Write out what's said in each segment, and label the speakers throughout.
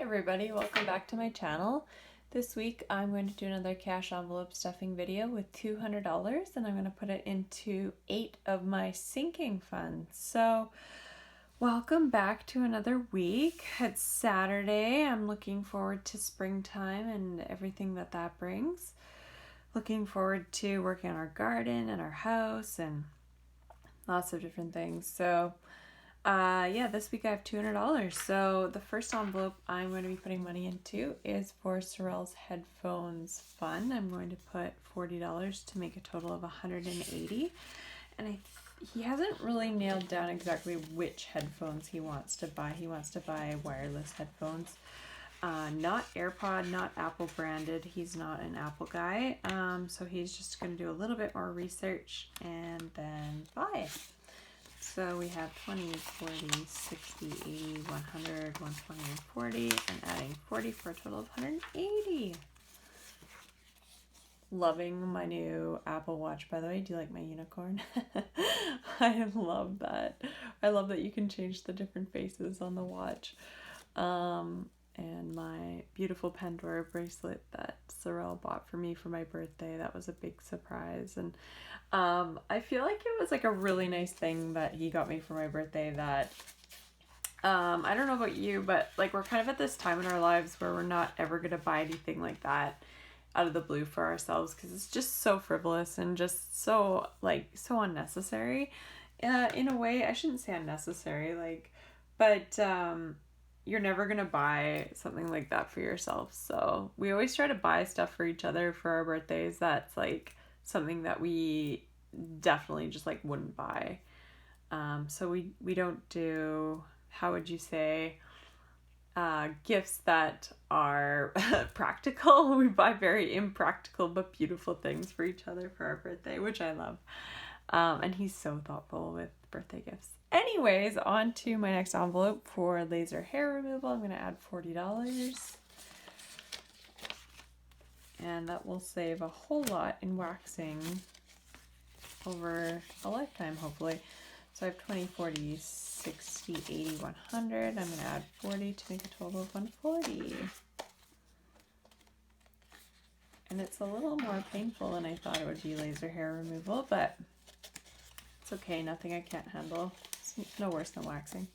Speaker 1: everybody, welcome back to my channel. This week I'm going to do another cash envelope stuffing video with $200 and I'm going to put it into 8 of my sinking funds. So welcome back to another week. It's Saturday. I'm looking forward to springtime and everything that brings. Looking forward to working on our garden and our house and lots of different things. So yeah, this week I have $200. So the first envelope I'm going to be putting money into is for Sorel's headphones fund. I'm going to put $40 to make a total of $180. And he hasn't really nailed down exactly which headphones he wants to buy. He wants to buy wireless headphones. Not AirPod, not Apple branded. He's not an Apple guy. So he's just going to do a little bit more research and then buy it. So we have 20, 40, 60, 80, 100, 120, and 40, and adding 40 for a total of 180. Loving my new Apple Watch, by the way. Do you like my unicorn? I love that. I love that you can change the different faces on the watch. And my beautiful Pandora bracelet that Sorel bought for me for my birthday. That was a big surprise. And I feel like it was like a really nice thing that he got me for my birthday that I don't know about you, but like we're kind of at this time in our lives where we're not ever going to buy anything like that out of the blue for ourselves because it's just so frivolous and just so unnecessary. In a way, I shouldn't say unnecessary, but you're never going to buy something like that for yourself. So we always try to buy stuff for each other for our birthdays that's like something that we definitely just like wouldn't buy. So we don't do, how would you say, gifts that are practical. We buy very impractical but beautiful things for each other for our birthday, which I love. And he's so thoughtful with birthday gifts. Anyways, on to my next envelope for laser hair removal. I'm going to add $40. And that will save a whole lot in waxing over a lifetime, hopefully. So I have 20, 40, 60, 80, 100. I'm going to add 40 to make a total of 140. And it's a little more painful than I thought it would be, laser hair removal, but it's okay. Nothing I can't handle. It's no worse than waxing.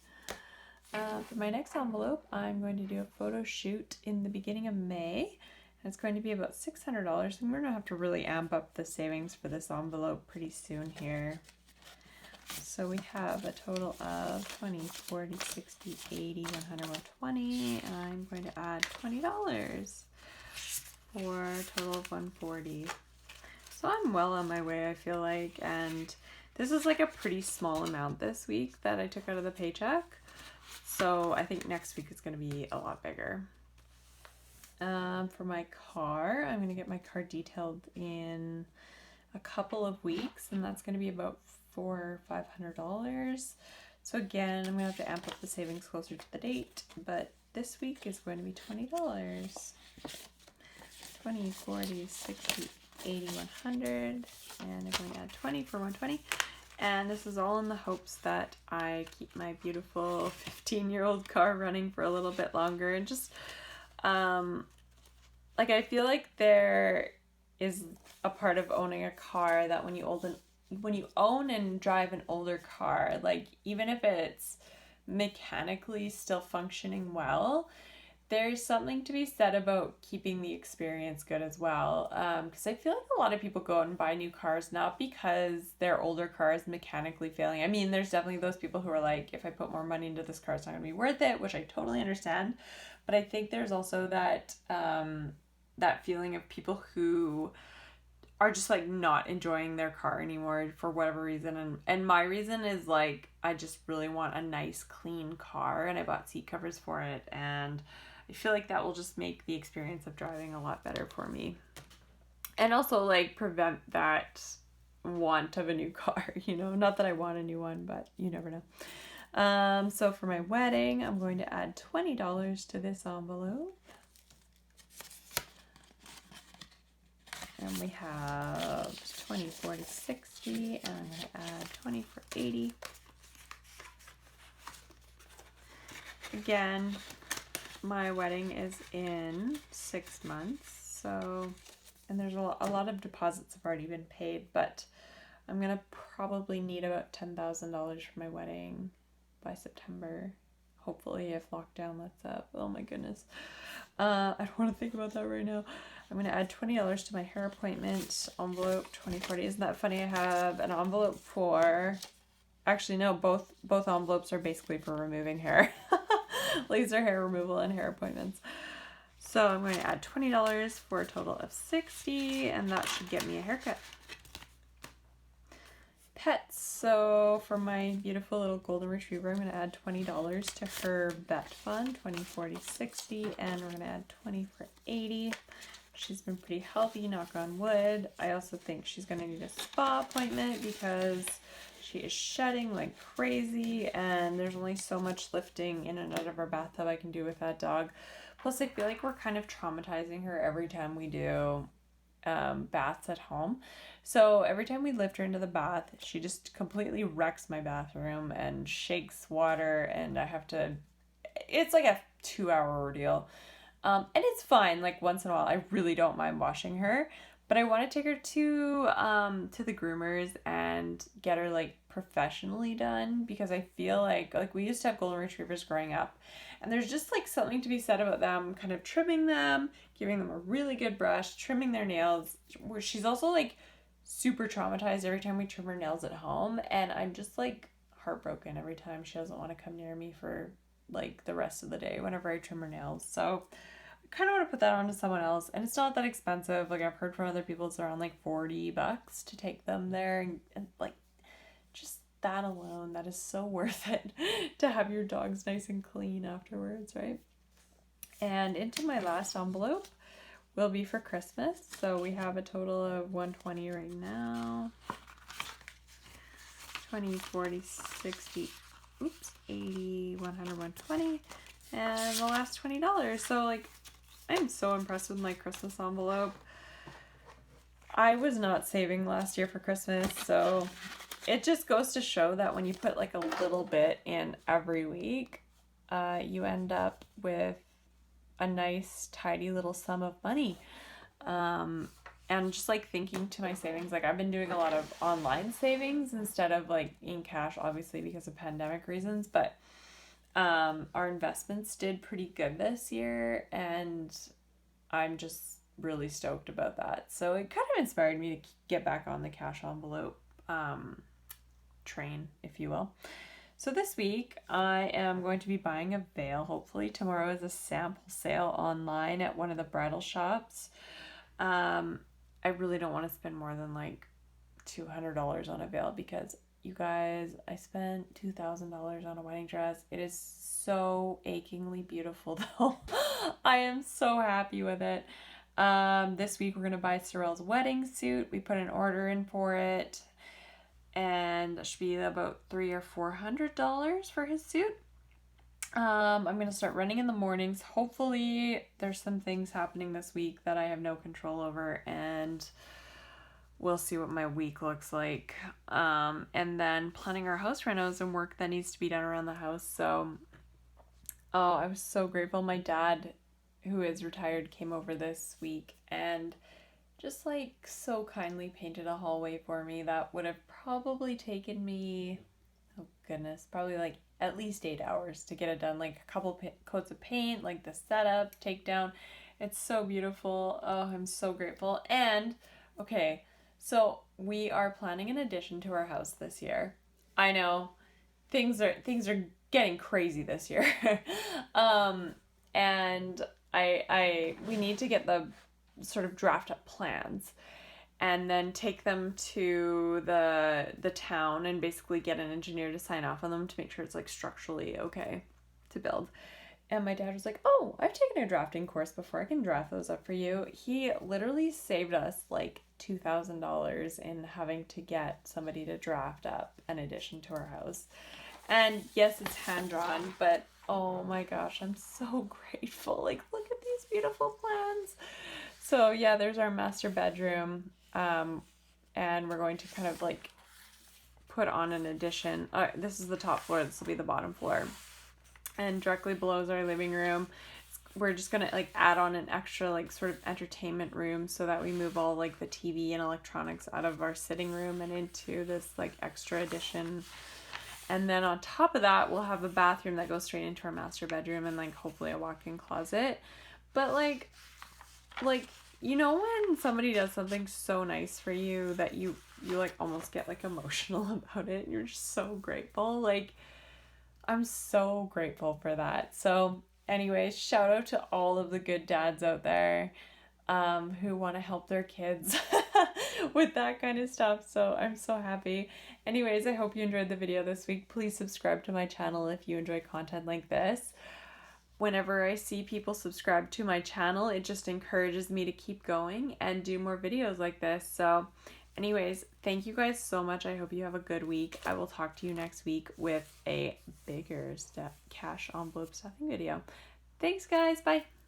Speaker 1: For my next envelope, I'm going to do a photo shoot in the beginning of May. It's going to be about $600, and we're going to have to really amp up the savings for this envelope pretty soon here. So we have a total of 20, 40, 60, 80, 100, 120, and I'm going to add $20 for a total of 140. So I'm well on my way, I feel like, and this is like a pretty small amount this week that I took out of the paycheck. So I think next week is going to be a lot bigger. For my car, I'm going to get my car detailed in a couple of weeks, and that's going to be about $400 or $500. So again, I'm going to have to amp up the savings closer to the date, but this week is going to be $20. 20, 40, 60, 80, 100, and I'm going to add 20 for 120. And this is all in the hopes that I keep my beautiful 15-year-old car running for a little bit longer, and just I feel like there is a part of owning a car that when you own and drive an older car, like even if it's mechanically still functioning well, there's something to be said about keeping the experience good as well. Because I feel like a lot of people go out and buy new cars not because their older car is mechanically failing. I mean, there's definitely those people who are like, if I put more money into this car, it's not going to be worth it, which I totally understand. But I think there's also that that feeling of people who are just like not enjoying their car anymore for whatever reason, and my reason is like I just really want a nice clean car, and I bought seat covers for it, and I feel like that will just make the experience of driving a lot better for me, and also like prevent that want of a new car, not that I want a new one, but you never know. So for my wedding, I'm going to add $20 to this envelope. And we have 20, 40, 60, and I'm going to add 20 for 80. Again, my wedding is in 6 months, so, and there's a lot of deposits have already been paid, but I'm gonna probably need about $10,000 for my wedding by September, hopefully, if lockdown lets up. Oh my goodness. I don't want to think about that right now. I'm going to add $20 to my hair appointment envelope, 2040. Isn't that funny? I have an envelope for, actually no, both envelopes are basically for removing hair. Laser hair removal and hair appointments. So I'm going to add $20 for a total of $60, and that should get me a haircut. Pets. So for my beautiful little golden retriever, I'm going to add $20 to her vet fund, 20, 40, 60, and we're going to add 20 for 80. She's been pretty healthy, knock on wood. I also think she's going to need a spa appointment because she is shedding like crazy, and there's only so much lifting in and out of our bathtub I can do with that dog. Plus, I feel like we're kind of traumatizing her every time we do baths at home. So every time we lift her into the bath, she just completely wrecks my bathroom and shakes water, and I have to, it's like a 2-hour ordeal. And it's fine, like once in a while. I really don't mind washing her, but I want to take her to the groomers and get her like professionally done, because I feel like we used to have golden retrievers growing up, and there's just like something to be said about them kind of trimming them, giving them a really good brush, trimming their nails. Where she's also like super traumatized every time we trim her nails at home, and I'm just like heartbroken every time she doesn't want to come near me for like the rest of the day whenever I trim her nails. So I kind of want to put that on to someone else, and it's not that expensive. Like I've heard from other people it's around like $40 to take them there, and like just that alone, that is so worth it to have your dogs nice and clean afterwards, right? And into my last envelope will be for Christmas. So we have a total of 120 right now. 20, 40, 60, 80, 100, 120, and the last $20. So like, I'm so impressed with my Christmas envelope. I was not saving last year for Christmas, so it just goes to show that when you put like a little bit in every week, you end up with a nice tidy little sum of money. And just like thinking to my savings, like I've been doing a lot of online savings instead of like in cash, obviously because of pandemic reasons, but our investments did pretty good this year, and I'm just really stoked about that. So it kind of inspired me to get back on the cash envelope train, if you will. So this week I am going to be buying a veil. Hopefully tomorrow is a sample sale online at one of the bridal shops. I really don't want to spend more than like $200 on a veil, because you guys, I spent $2,000 on a wedding dress. It is so achingly beautiful though. I am so happy with it. This week we're going to buy Sorel's wedding suit. We put an order in for it, and that should be about $300 or $400 for his suit. I'm going to start running in the mornings. Hopefully there's some things happening this week that I have no control over, and we'll see what my week looks like. And then planning our house renos and work that needs to be done around the house. So, oh, I was so grateful. My dad, who is retired, came over this week and just like so kindly painted a hallway for me that would have probably taken me, oh goodness, probably like at least 8 hours to get it done. Like a couple coats of paint, like the setup, takedown. It's so beautiful. Oh, I'm so grateful. And okay, so we are planning an addition to our house this year. I know things are getting crazy this year. And we need to get the sort of draft up plans and then take them to the town and basically get an engineer to sign off on them to make sure it's like structurally okay to build. And my dad was like, oh, I've taken a drafting course before. I can draft those up for you. He literally saved us like $2,000 in having to get somebody to draft up an addition to our house. And yes, it's hand drawn, but oh my gosh, I'm so grateful. Like, look at these beautiful plans. So yeah, there's our master bedroom. And we're going to kind of like put on an addition. This is the top floor. This will be the bottom floor. And directly below is our living room. It's we're just gonna like add on an extra like sort of entertainment room so that we move all like the TV and electronics out of our sitting room and into this like extra addition. And then on top of that, we'll have a bathroom that goes straight into our master bedroom and like hopefully a walk-in closet. But like you know when somebody does something so nice for you that you like almost get like emotional about it and you're just so grateful. Like I'm so grateful for that. So anyways, shout out to all of the good dads out there who want to help their kids with that kind of stuff. So I'm so happy. Anyways, I hope you enjoyed the video this week. Please subscribe to my channel if you enjoy content like this. Whenever I see people subscribe to my channel, it just encourages me to keep going and do more videos like this. So anyways, thank you guys so much. I hope you have a good week. I will talk to you next week with a bigger cash envelope stuffing video. Thanks guys. Bye.